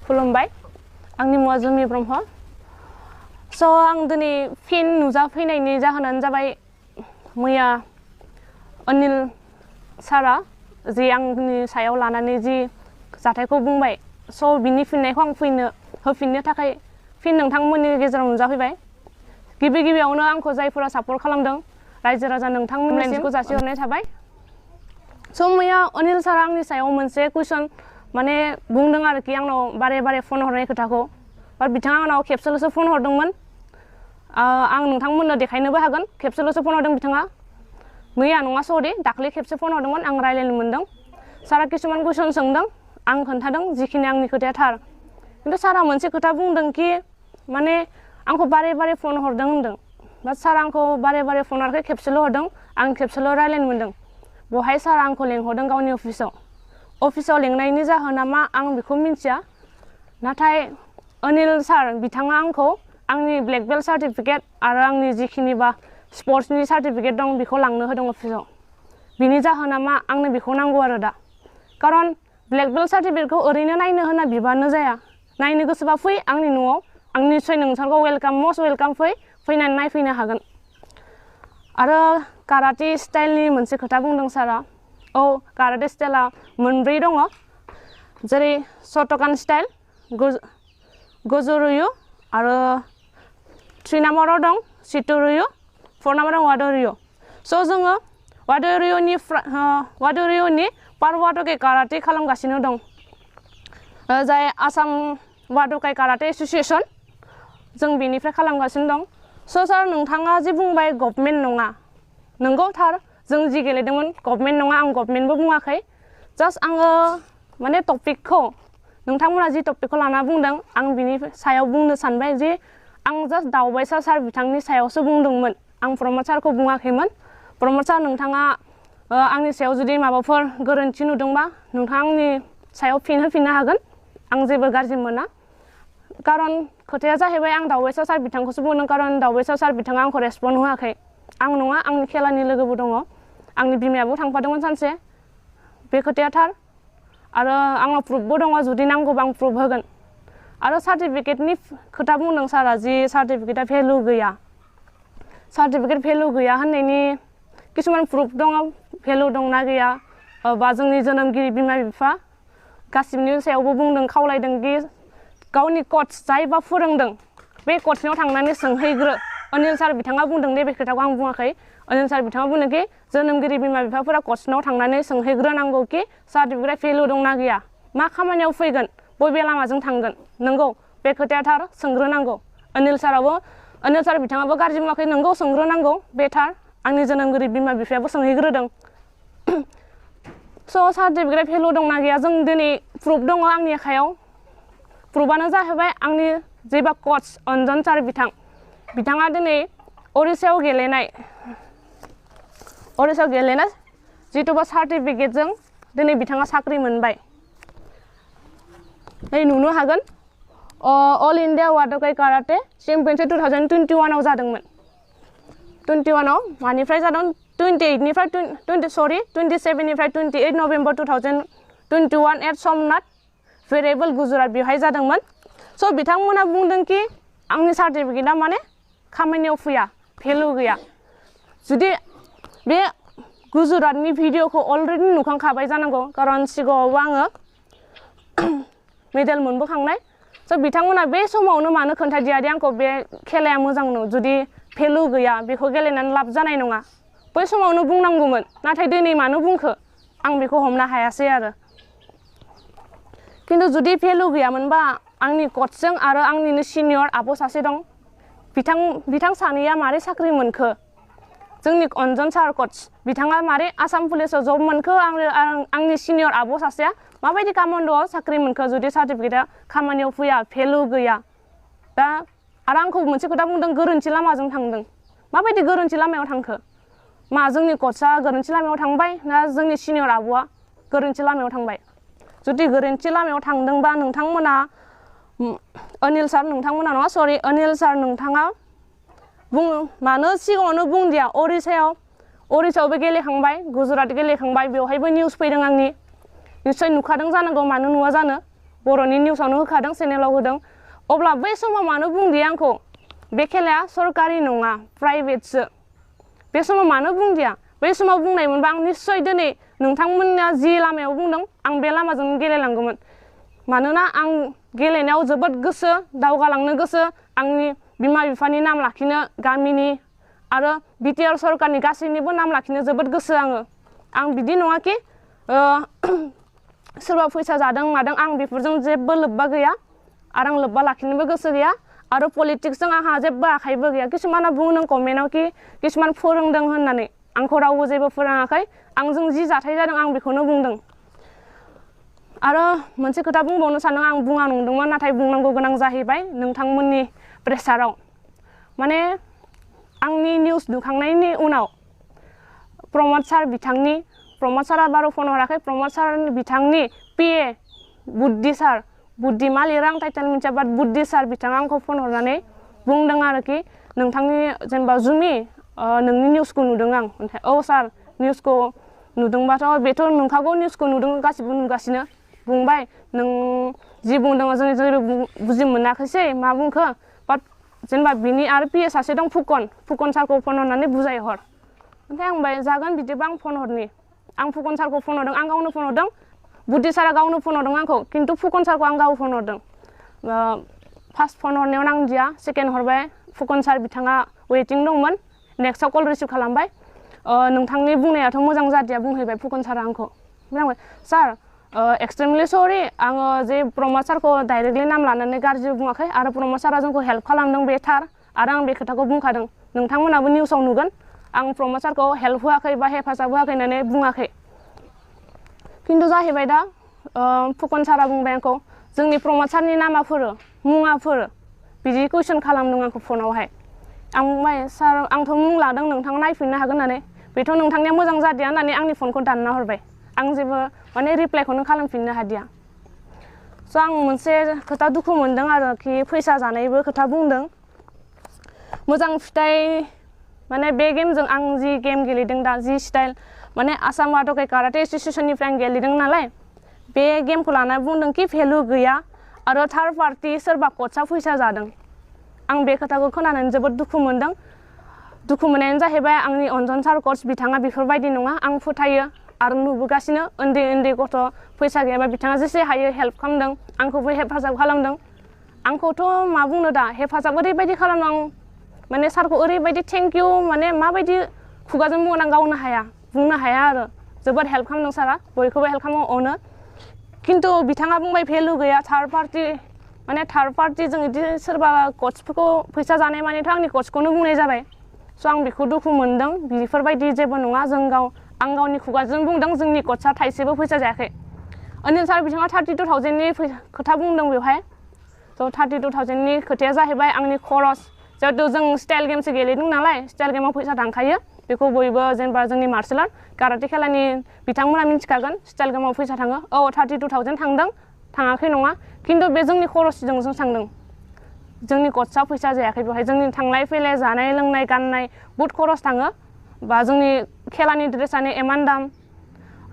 खुलुमबाय आंनि मुङा जुमि ब्रह्म स' आं दिनै फिन नुजाफैनायनि जाहोनानो जाबाय मैया अनिल सारा जि आंनि सायाव लानानै जि जाथायखौ बुंबाय स' बिनि फिननायखौ आं होफिननो थाखाय फिन नोंथांमोननि गेजेराव नुजाफैबाय गिबियावनो आंखौ जायफोरा सापर्ट खालामदों रायजो राजा नोंथांमोननिखौ जासिहरनाय थाबाय स' मैया अनिल सारा आंनि सायाव मोनसे कुइसन माने बुंदों आरोखि आंनाव बारे फन हरनाय खोथाखौ बाट बिथाङा आंनाव खेबसेल'सो फन हरदोंमोन आं नोंथांमोननो देखायनोबो हागोन खेबसेल'सो फन हरदों बिथाङा मैया नङा सरि दाख्लै खेबसे फन हरदोंमोन आं रायलायनो मोनदों सारा किसुमान कुइसन सोंदों आं खोन्थादों जिखिनि आंनि खोथाया थार खिन्थु सारा मोनसे खोथा बुंदों कि माने आंखौ बारे फन हरदों होनदों बाट सारा आंखौ बारे फन हराखै खेबसेल' हरदों आं खेबसेल' रायलायनो मोनदों बहाय सारा आंखौ लेंहरदों गावनि अफिसाव लेंनायनि जाहोना मा आं बेखौ मिन्थिया नाथाय अनिल सार बिथाङा आंखौ आंनि ब्लेक बेल्ट सार्टिफिकेट आरो आंनि जिखिनि बा स्पर्ट्सनि सार्टिफिकेट दं बेखौ लांनो होदों अफिसाव बिनि जाहोना मा आंनो बेखौ नांगौ आरो दा खारन ब्लेक बेल्ट सार्टिफिकेटखौ ओरैनो नायनो होना बिबानो जाया नायनो गोसोबा फै आंनि न'आव आं निस्सय नोंसोरखौ मस्ट वेलकाम फैनानै नायफैनो हागोन आरो काराटे स्टाइलनि मोनसे खोथा बुंदों सारा औ काराटे स्टाइला मोनब्रै दङ जेरै शटकान स्टाइल गोजौ-रुयु आरो 3 नाम्बाराव दं शितो-रुयु 4 नाम्बाराव वाडो-रुयु स' जोङो वाडो-रुयुनि पारवाटके काराटे खालामगासिनो दं जाय आसाम वाडोकाइ काराटे एस'सिएशन जों बेनिफ्राय खालामगासिनो दं स' सार नोंथाङा जे बुंबाय गभर्नमेन्ट नङा नंगौ थार जों जि गेलेदोंमोन गभर्नमेन्ट नङा आं गभर्नमेन्टबो बुङाखै जास्ट आङो माने टपिकखौ नोंथांमोना जि टपिकखौ लाना बुंदों आं बिनि सायाव बुंनो सानबाय जे आं जास्ट दावबायसा सार बिथांनि सायावसो बुंदोंमोन आं प्रमद सारखौ बुङाखैमोन प्रमद सार नोंथाङा आंनि सायाव जुदि माबाफोर गोरोन्थि नुदोंबा नोंथाङा आंनि सायाव फिन होफिननो हागोन आं जेबो गाज्रि मोना खारन खोथाया जाहैबाय आं दावबायसा सार बिथांखौसो बुंदों खारन दावबायसा सार बिथाङा आंखौ रेसपन्ड होआखै आं नङा आंनि खेलानि लोगोबो दङ आंनि बिमायाबो थांफादोंमोन सानसे बे खोथाया थार आरो आंनाव प्रुफबो दङ जुदि नांगौबा आं प्रुफ होगोन आरो सार्टिफिकेटनि खोथा बुंदों सारा जि सार्टिफिकेटआ भेलु गैया सार्टिफिकेट भेलु गैया होननायनि किसुमान प्रुफ दङ भेलु दंना गैया बा जोंनि जोनोमगिरि बिमा बिफा गासिबनि सायावबो बुंदों खावलायदों कि गावनि कच जायबा फोरोंदों बे कचनाव थांनानै सोंहैग्रो अनिल सार बिथाङा बुंदों दे बे खोथाखौ आं बुङाखै अनिल सार बिथाङा बुंदों कि जोनोमगिरि बिमा बिफाफोरा कचनाव थांनानै सोंहैग्रोनांगौ कि सार्टिफिकेट भेलु दंना गैया मा खामानियाव फैगोन बबे लामाजों थांगोन नंगौ बे खोथाया थार सोंग्रोनांगौ अनिल सार बिथाङाबो गाज्रि बुङाखै नंगौ सोंग्रोनांगौ बे थार आंनि जोनोमगिरि बिमा बिफायाबो सोंहैग्रोदों स' सार्टिफिकेट भेलु दंना गैया जों दिनै प्रुफ दङ आंनि आखायाव प्रुफआनो जाहैबाय आंनि जेबा कच अन्जन सार बिथाङा दिनै उरिष्यायाव गेलेनाय जिथुबा सार्टिफिकेटजों दिनै बिथाङा साख्रि मोनबाय नै नुनो हागोन all India Wadokai karate championship 2021 जादोंमोन 21 मानिफ्राय जादों 27 निफ्राय 28 नभेम्बर 2021 एट समनाथ भेरिएबल गुजरात बेवहाय जादोंमोन स' बिथांमोना बुंदों कि आंनि सार्टिफिकेटआ माने खामानियाव फैया भेलु गैया जुदि बे गुजरातनि भिडिअखौ अलरेडि नुखांखाबाय जानांगौ खारन सिगाङावबो आङो मेडेल मोनबोखांनाय स' बिथांमोना बे समावनो मानो खोन्थादिया दि आंखौ बे खेलाया मोजां न' जुदि भेलु गैया बेखौ गेलेनानै लाब जानाय नङा बै समावनो बुंनांगौमोन नाथाय दिनै मानो बुंखो आं बेखौ हमनो हायासै आरो खिन्थु जुदि भेलु गैयामोनबा आंनि कचजों आरो आंनिनो सिनियर आब' सासे दं बिथां सानैया मारै साख्रि मोनखो जोंनि अन्जन सार कच बिथाङा मारै आसाम पुलिसाव जब मोनखो आंनि सिनियर आब' सासेया माबायदि कामान्ड'आव साख्रि मोनखो जुदि सार्टिफिकेटआ खामानियाव फैया भेलु गैया दा आरो आंखौ मोनसे खोथा बुंदों गोरोन्थि लामाजों थांदों माबायदि गोरोन्थि लामायाव थांखो मा जोंनि कचआ गोरोन्थि लामायाव थांबाय ना जोंनि सिनियर आब'आ गोरोन्थि लामायाव थांबाय जुदि गोरोन्थि लामायाव थांदोंबा नोंथांमोना अनिल सार नोंथाङा बुङो मानो सिगाङावनो बुंदिया उरिष्यायावबो गेलेखांबाय गुजरात गेलेखांबाय बेवहायबो निउस फैदों आंनि निश्चय नुखादों जानांगौ मानो नुवा जानो बर'नि निउसावनो होखादों चेनेलाव होदों अब्ला बै समाव मानो बुंदिया आंखौ बे खेलाया सरकारि नङा प्राइभेटसो बे समाव मानो बुंदिया बै समाव बुंनायमोनबा आं निस्सय दिनै नोंथांमोना जि लामायाव बुंदों आं बे लामाजों गेलेलांगौमोन मानोना आं गेलेनायाव जोबोद गोसो दावगालांनो गोसो आंनि बिमा बिफानि नाम लाखिनो गामिनि आरो बिटिआर सरकारनि गासैनिबो नाम लाखिनो जोबोद गोसो आं बिदि नङा कि सोरबा फैसा जादों मादों आं बेफोरजों जेबो लोब्बा गैया आरो आं लोब्बा लाखिनोबो गोसो गैया आरो पलिटिक्सजों आंहा जेबो आखाइबो गैया किसुमाना बुंदों कमेन्टआव कि किसुमान फोरोंदों होननानै आंखौ रावबो जेबो फोरोङाखै आंजों जि जाथाय जादों आं बेखौनो बुंदों आरो मोनसे खोथा बुंबावनो सानदों आं बुङा नंदोंमोन नाथाय बुंनांगौ गोनां जाहैबाय नोंथांमोननि प्रेसाराव माने आंनि निउस नुखांनायनि उनाव प्रमद सार बिथांनि प्रमद सारा बारा फन हराखै प्रमद सार बिथांनि पिए बुद्धि सार बुद्धि मा लिरो आं टाइटेल मिथिया बाट बुद्धि सार बिथाङा आंखौ फन हरनानै बुंदों आरोखि नोंथांनि जेनेबा जुमि नोंनि निउसखौ नुदों आं ओमफ्राय औ सार निउसखौ नुदोंबाथ' बेथ' नोंखागौ निउसखौ नुदों गासिबो नुगासिनो बुंबाय नों जि बुंदों जों जेबो बुजि मोनाखैसै मा बुंखो बाट जेनेबा बिनि आरो पिए सासे दं फुकन सारखौ फन हरनानै बुजायहर ओमफ्राय आं बुंबाय जागोन बिदिबा आं फन हरनि आं फुकन सारखौ फन हरदों आं गावनो फन हरदों बुद्धि सारा गावनो फन हरदों आंखौ खिन्थु फुकन सारखौ आं गाव फन हरदों फार्स्ट फन हरनायाव नांदिया सेकेन्ड हरबाय फुकन सार बिथाङा वेटिं दंमोन नेक्स्टआव कल रिसिभ खालामबाय नोंथांनि बुंनायाथ' मोजां जादिया बुंहैबाय फुकन सारा आंखौ ओमफ्राय आं सार एक्सट्रिमलि सरि आङो जे प्रमद सारखौ डाइरेक्टलि नाम लानानै गाज्रि बुङाखै आरो प्रमद सारा जोंखौ हेल्प खालामदों बे थार आरो आं बे खोथाखौ बुंखादों नोंथांमोनाबो निउसाव नुगोन आं प्रमद सारखौ हेल्प होआखै बा हेफाजाब होआखै होननानै बुङाखै खिन्थु जाहैबाय दा फुकन सारा बुंबाय आंखौ जोंनि प्रमद सारनि नामाफोर मुङाफोर बिदि कुइसन खालामदों आंखौ फनावहाय आं बुंबाय सार आंथ' मुं लादों नोंथाङा नायफिननो हागोन होननानै बेथ' नोंथांनिया मोजां जादिया होननानै आंनि फनखौ दानना हरबाय आं जेबो माने रिप्लाइखौनो खालामफिननो हादिया स' आं मोनसे खोथा दुखु मोनदों आरोखि फैसा जानायबो खोथा बुंदों मोजां फिथाइ माने बे गेमजों आं जि गेम गेलेदों दा जि स्टाइल माने आसाम वाद'के काराटे एस'सिएशननिफ्राय आं गेलेदों नालाय बे गेमखौ लाना बुंदों कि भेलु गैया आरो थार्ड पार्टि सोरबा कचआ फैसा जादों आं बे खोथाखौ खोनानानै जोबोद दुखु मोनदों दुखु मोननायानो जाहैबाय आंनि अनजन सार कच बिथाङा बेफोरबायदि नङा आं फोथायो आरो नुबोगासिनो उन्दै उन्दै गथ' फैसा गैयाबा बिथाङा जेसे हायो हेल्प खालामदों आंखौबो हेफाजाब खालामदों आंखौथ' मा बुंनो दा हेफाजाब ओरैबायदि खालामदों माने सारखौ ओरैबायदि थेंक इउ माने माबायदि खुगाजों बुंनो बुंनो हाया आरो जोबोद हेल्प खालामदों सारा बयखौबो हेल्प खालामो अनो खिन्थु बिथाङा बुंबाय भेलु गैया थार्ड पार्टि जों बिदि सोरबा कचफोरखौ फैसा जानाय मानेथ' आंनि कचखौनो बुंनाय जाबाय स' आं बेखौ दुखु मोनदों बेफोरबायदि जेबो नङा आं गावनि खुगाजों बुंदों जोंनि कचआ थाइसेबो फैसा जायाखै अनिल सार बिथाङा 32,000नि खोथा बुंदों बेवहाय स' 32,000नि खोथाया जाहैबाय आंनि खरस जिहेतु जों स्टाइल गेमसो गेलेदों नालाय स्टाइल गेमाव फैसा थांखायो बेखौ बयबो जेनेबा जोंनि मार्शेल आर्ट काराटे खेलानि बिथांमोना मिन्थिखागोन स्टाइल गेमाव फैसा थाङो औ 32,000 थांदों थाङाखै नङा खिन्थु बे जोंनि खरसजों जों थांदों जोंनि कचआ फैसा जायाखै बेवहाय जोंनि थांलाय फैलाय जानाय लोंनाय गाननाय बहुद खरस थाङो बा जोंनि खेलानि ड्रेसानो इमान दाम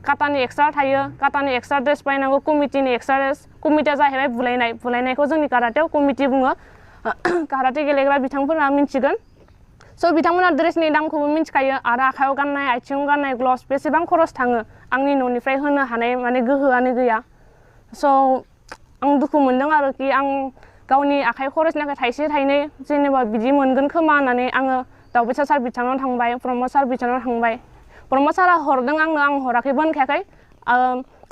काटानि एक्सट्रा थायो काटानि एक्सट्रा ड्रेस बायनांगौ कमिटिनि एक्सट्रा ड्रेस कमिटिया जाहैबाय बुलायनायखौ जोंनि काराटेयाव कमिटि बुङो काराटे गेलेग्रा बिथांफोरा मिन्थिगोन स' बिथांमोना ड्रेसनि दामखौबो मिन्थिखायो आरो आखायाव गाननाय आथिङाव गाननाय ग्लभ्स बेसेबां खरस थाङो आंनि न'निफ्राय होनो हानाय माने गोहोआनो गैया स' आं दुखु मोनदों आरोखि आं गावनि आखाइ खरसनि थाखाय थाइसे थाइनै जेनेबा बिदि मोनगोन खोमा होननानै आङो दावबैसा सार बिथांनाव थांबाय प्रमद सार बिथांनाव थांबाय प्रमद सारा हरदों आंनो आं हराखैबो होनखायाखै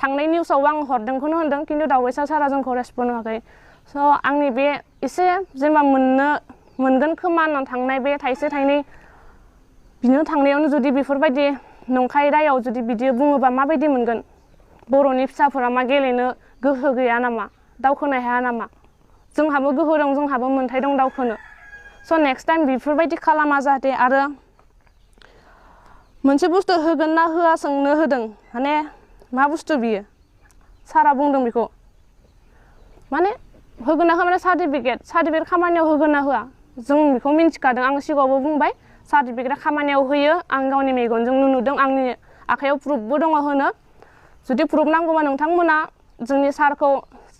थांनाय निउसावबो आं हरदोंखौनो होनदों खिन्थु दावबैसा सारा जोंखौ रेसपन्ड होआखै स' आंनि बे एसे जेनेबा मोनगोन खोमा होननानै थांनाय बे थाइसे थाइनै बिनो थांनायावनो जुदि बेफोरबायदि नंखाय रायाव जुदि बिदि बुङोबा माबायदि मोनगोन बर'नि फिसाफोरा मा गेलेनो गोहो गैया नामा दावखोनो हाया नामा जोंहाबो गोहो दं जोंहाबो मोन्थाय दं दावखोनो स' नेक्स्ट टाइम बेफोरबायदि खालामा जाहाथे आरो मोनसे बुस्थु होगोन ना होआ सोंनो होदों माने मा बुस्थु बियो सारा बुंदों बेखौ माने होगोन ना होआ माने सार्टिफिकेट खामानियाव होगोन ना होआ जों बेखौ मिन्थिखादों आं सिगाङावबो बुंबाय सार्टिफिकेटआ खामानियाव होयो आं गावनि मेगनजोंनो नुदों आंनि आखायाव प्रुफबो दङ होनो जुदि प्रुफ नांगौबा नोंथांमोना जोंनि सारखौ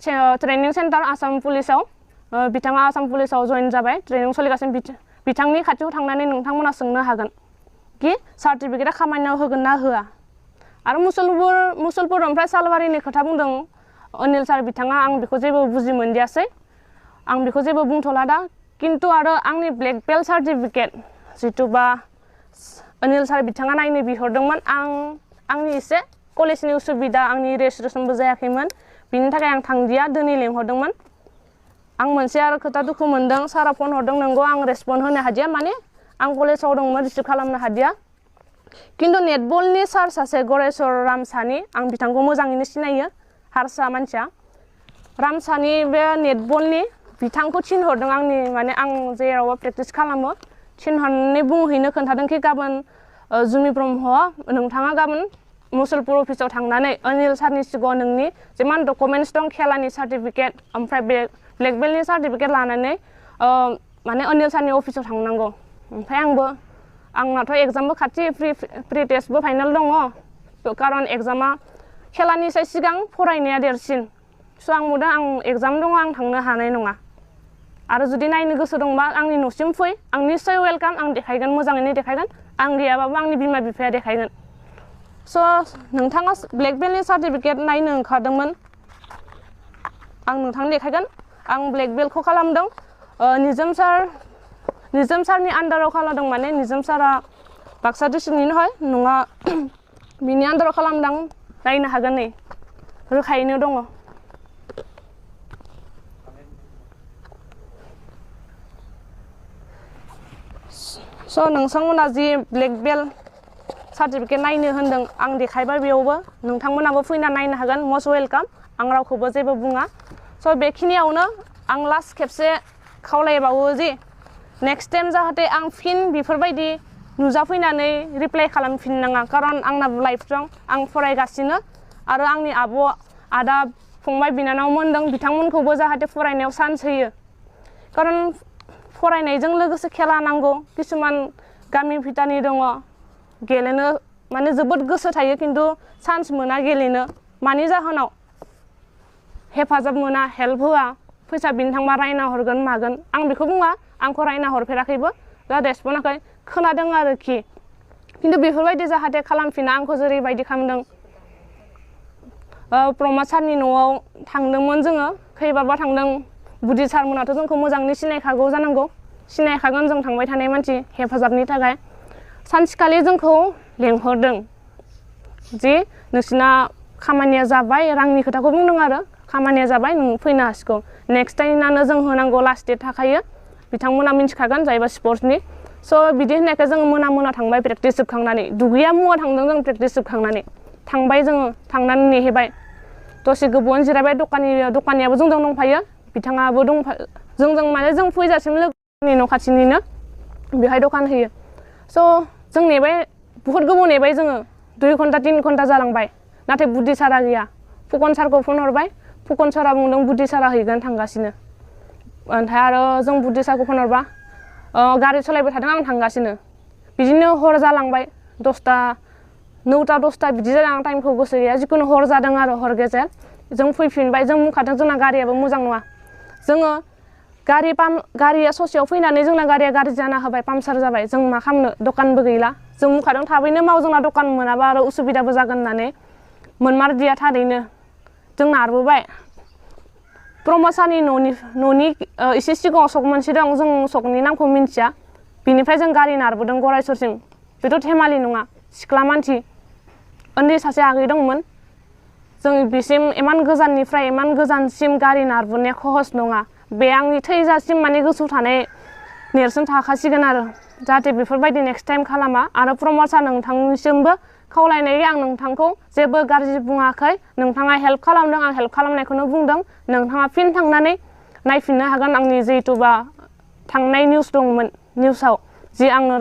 ट्रेनिं सेन्टार आसाम पुलिसाव बिथाङा आसाम पुलिसाव जइन जाबाय ट्रेनिं सोलिगासिनो बिथांनि खाथियाव थांनानै नोंथांमोना सोंनो हागोन कि सार्टिफिकेटआ खामानियाव होगोन ना होआ आरो मुसलपुर ओमफ्राय सालबारिनि खोथा बुंदों अनिल सार बिथाङा आं बेखौ जेबो बुजि मोनदियासै आं बेखौ जेबो बुंथ'ला दा किन्तु आरो आंनि ब्लेक बेल्ट सार्टिफिकेट जिथुबा अनिल सार बिथाङा नायनो बिहरदोंमोन आंनि एसे कलेजनि उसुबिदा आंनि रेजिस्ट्रेसनबो जायाखैमोन बिनि थाखाय आं थांदिया दिनै लेंहरदोंमोन आं मोनसे आरो खोथा दुखु मोनदों सारा फन हरदों नंगौ आं रेसपन्ड होनो हादिया माने आं कलेजाव दंमोन रिसिभ खालामनो हादिया किन्तु नेटबलनि सार सासे गरेस्वर रामसानि आं बिथांखौ मोजाङैनो सिनायो हारसा मानसिया रामसानि बे नेटबलनि बिथांखौ थिनहरदों आंनि माने आं जेरावबो प्रेक्टिस खालामो थिनहरनानै बुंहैनो खोन्थादों कि गाबोन जुमि ब्रह्म नोंथाङा गाबोन मुसलपुर अफिसाव थांनानै अनिल सारनि सिगाङाव नोंनि जिमान डकुमेन्टस दं खेलानि सार्टिफिकेट ओमफ्राय ब्लेक बेल्टनि सार्टिफिकेट लानानै माने अनिल सारनि अफिसाव थांनांगौ ओमफ्राय आंनाथ' एग्जामबो खाथि प्रि टेस्टबो फाइनाल दङ कारन एग्जामा खेलानिसाय सिगां फरायनाया देरसिन स' आं बुंदों आं एग्जाम दङ आं थांनो हानाय नङा आरो जुदि नायनो गोसो दंबा आंनि न'सिम फै आं निस्सय वेलकाम आं देखायगोन मोजाङैनो देखायगोन आं गैयाबाबो आंनि बिमा बिफाया देखायगोन स' नोंथाङा ब्लेक बेल्टनि सार्टिफिकेट नायनो ओंखारदोंमोन आं नोंथांनो देखायगोन आं ब्लेक बेल्टखौ खालामदों निजोम सारनि आन्दाराव खालामदों माने निजोम सारा बाक्सा डिस्ट्रिक्टनिनो হয় नङा बिनि आन्दाराव खालामदों नायनो हागोन नै रोखायैनो दङ स' नोंथांमोना जि ब्लेक बेल्ट सार्टिफिकेट नायनो होनदों आं देखायबाय बेयावबो नोंथांमोनाबो फैना नायनो हागोन मस्ट वेलकाम आं रावखौबो जेबो बुङा स' बेखिनियावनो आं लास्ट खेबसे खावलायबावो जि नेक्स्ट टाइम जाहाथे आं फिन बेफोरबायदि नुजाफैनानै रिप्लाइ खालामफिननाङा कारन आंना लाइफ दं आं फरायगासिनो आरो आंनि आब' आदा फंबाय बिनानावमोन दं बिथांमोनखौबो जाहाथे फरायनायाव चान्स होयो कारन फरायनायजों लोगोसे खेला नांगौ किसुमान गामि भिटानि दङ गेलेनो माने जोबोद गोसो थायो किन्तु चान्स मोना गेलेनो मानि जाहोनाव हेफाजाब मोना हेल्प होआ फैसा बिनो थांबा रायना हरगोन मागोन आं बेखौ बुङा आंखौ रायना हरफेराखैबो दा रेसपन्डाखै खोनादों आरोखि किन्तु बेफोरबायदि जाहाथे खालामफिना आंखौ जेरैबायदि खालामदों प्रमद सारनि न'आव थांदोंमोन जोङो खैबारबा थांदों बुदि सारमोनाथ' जोंखौ मोजाङै सिनायखागौ जानांगौ सिनायखागोन जों थांबाय थानाय मानसि हेफाजाबनि थाखाय सानसेखालि जोंखौ लेंहरदों जे नोंसिना खामानिया जाबाय रांनि खोथाखौ बुंदों आरो खामानिया जाबाय नों फैनो हासिगौ नेक्स्ट टाइमानो जों होनांगौ लास्ट डेट थाखायो बिथांमोना मिन्थिखागोन जायबा स्पर्ट्सनि स' बिदि होननायखाय जोङो मोना थांबाय प्रेक्टिस जोबखांनानै दुगैया मुवा थांदों जों प्रेक्टिस जोबखांनानै थांबाय जोङो थांनानै नेहैबाय दसे गोबावनो जिरायबाय दखानियाबो जोंजों दंफायो बिथाङाबो जोंजों माने जों फैजासिम लोगोनि न' खाथिनिनो बेहाय दखान होयो स' जों नेबाय बुहुत गोबाव नेबाय जोङो 2 घन्टा 3 घन्टा जालांबाय नाथाय बुद्धि सारा गैया फुकन सारखौ फन हरबाय फुकन सारा बुंदों बुद्धि सारा हैगोन थांगासिनो ओमफ्राय आरो जों बुद्धि सारखौ फन हरबा गारि सालायबाय थादों आं थांगासिनो बिदिनो हर जालांबाय 10टा 9टा 10टा बिदि जालां टाइमखौ गोसो गैया जिखुनु हर जादों आरो हर गेजेर जों फैफिनबाय जों बुंखादों जोंना गारियाबो मोजां नङा जोङो गारिया ससेयाव फैनानै जोंना गारिया गाज्रि जाना होबाय पामचार जाबाय जों मा खालामनो दखानबो गैला जों बुंखादों थाबैनो माव जोंना दखान मोनाबा आरो उसुबिदाबो जागोन होननानै मोनमारदिया थारैनो जों नारबोबाय प्रमद सारनि न'नि एसे सिगाङाव सक मोनसे दं जों सकनि नामखौ मिन्थिया बिनिफ्राय जों गारि नारबोदों गरायसरसिम बेथ' धेमालि नङा सिख्ला मानसि उन्दै सासे आगै दंमोन जों बिसिम इमान गोजाननिफ्राय इमान गोजानसिम गारि नारबोनाया सहस नङा बे आंनि थैजासिम माने गोसोआव थानाय नेरसोन थाखासिगोन आरो जाहाथे बेफोरबायदि नेक्स्ट टाइम खालामा आरो प्रमद सार नोंथांनिसिमबो खावलायनाय आं नोंथांखौ जेबो गाज्रि बुङाखै नोंथाङा हेल्प खालामदों आं हेल्प खालामनायखौनो बुंदों नोंथाङा फिन थांनानै नायफिननो हागोन आंनि जिहेथुबा थांनाय निउस दंमोन निउसाव जि आङो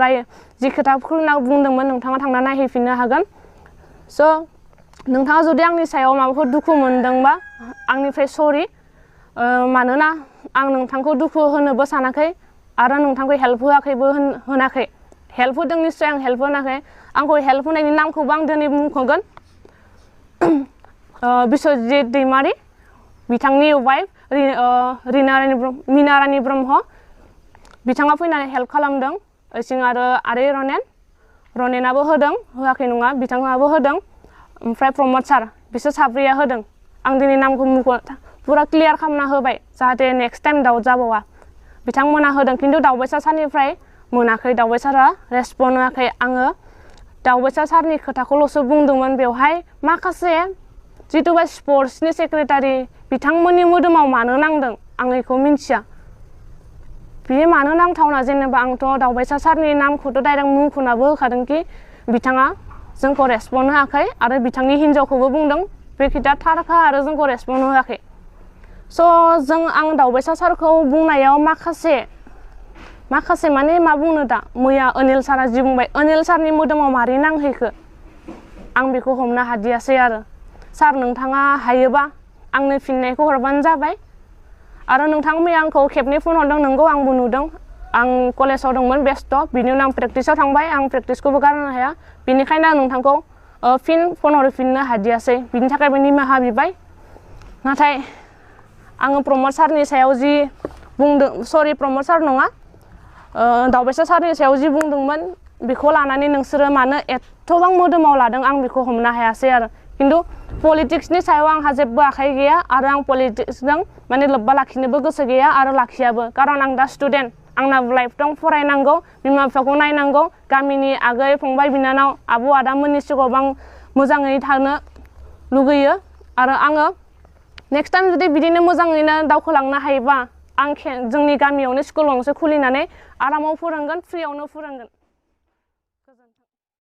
जि खोथाफोरखौ बुंदोंमोन नोंथाङा थांना नायहैफिननो हागोन स' नोंथाङा जुदि आंनि सायाव माबाफोर दुखु मोनदोंबा आंनिफ्राय सरि मानोना आं नोंथांखौ दुखु होनोबो सानाखै आरो नोंथांखौ हेल्प होआखैबो होनाखै हेल्प होदों निश्चय आं हेल्प होनाखै आंखौ हेल्प होनायनि नामखौबो आं दिनै मुंख'गोन बिश्वजित दैमारि बिथांनि वाइफ मीना रानी ब्रह्म बिथाङा फैनानै हेल्प खालामदों इसिं आरो आदै रनेनाबो होदों होआखै नङा बिथाङाबो होदों ओमफ्राय प्रमद सार बिसोर साब्रैया होदों आं दिनै नामखौ पुरा क्लियार खालामना होबाय जाहाथे नेक्स्ट टाइम दाउट जाबावा बिथांमोना होदों खिन्थु दावबायसा सारनिफ्राय मोनाखै दावबायसारा रेसपन्ड होआखै आङो दावबायसा सारनि खोथाखौल'सो बुंदोंमोन बेवहाय माखासे जिथुबा स्पर्ट्सनि सेक्रेटारि बिथांमोननि मोदोमाव मानो नांदों आं बेखौ मिन्थिया बियो मानो नांथावना जेनेबा आंथ' दावबायसा सारनि नामखौथ' डाइरेक्ट मुंखौनाबो होखादों कि बिथाङा जोंखौ रेसपन्ड होआखै आरो बिथांनि हिन्जावखौबो बुंदों बे खोथाया थारखा आरो जोंखौ रेसपन्ड होआखै स' आं दावबायसा सारखौ बुंनायाव माखासे माने मा बुंनो दा मैया अनिल सारा जि बुंबाय अनिल सारनि मोदोमाव मारै नांहैखो आं बेखौ हमनो हादियासै आरो सार नोंथाङा हायोबा आंनो फिननायखौ हरबानो जाबाय आरो नोंथां मैया आंखौ खेबनै फन हरदों नंगौ आंबो नुदों आं कलेजाव दंमोन बेस्थ' बिनि उनाव आं प्रेक्टिसाव थांबाय आं प्रेक्टिसखौबो गारनो हाया बिनिखायनो आं नोंथांखौ फिन फन हरफिननो हादियासै बिनि थाखायबो निमाहा बिबाय नाथाय आङो प्रमद सारनि सायाव जि बुंदों सरि प्रमद सार नङा दावबायसा सारनि सायाव जि बुंदोंमोन बेखौ लानानै नोंसोरो मानो एथ'बां मोदोमाव लादों आं बेखौ हमनो हायासै आरो खिन्थु पलिटिक्सनि सायाव आंहा जेबो आखाइ गैया आरो आं पलिटिक्सजों माने लोब्बा लाखिनोबो गोसो गैया आरो लाखियाबो खारन आं दा स्टुडेन्ट आंना लाइफ दं फरायनांगौ बिमा बिफाखौ नायनांगौ गामिनि आगै फंबाय बिनानाव आब' आदामोननि सिगाङाव आं मोजाङै थानो लुगैयो आरो आङो नेक्स्ट टाइम जुदि बिदिनो मोजाङैनो दावखोलांनो हायोबा आं जोंनि गामियावनो स्कुल गंसे खुलिनानै आरामाव फोरोंगोन फ्रियावनो फोरोंगोन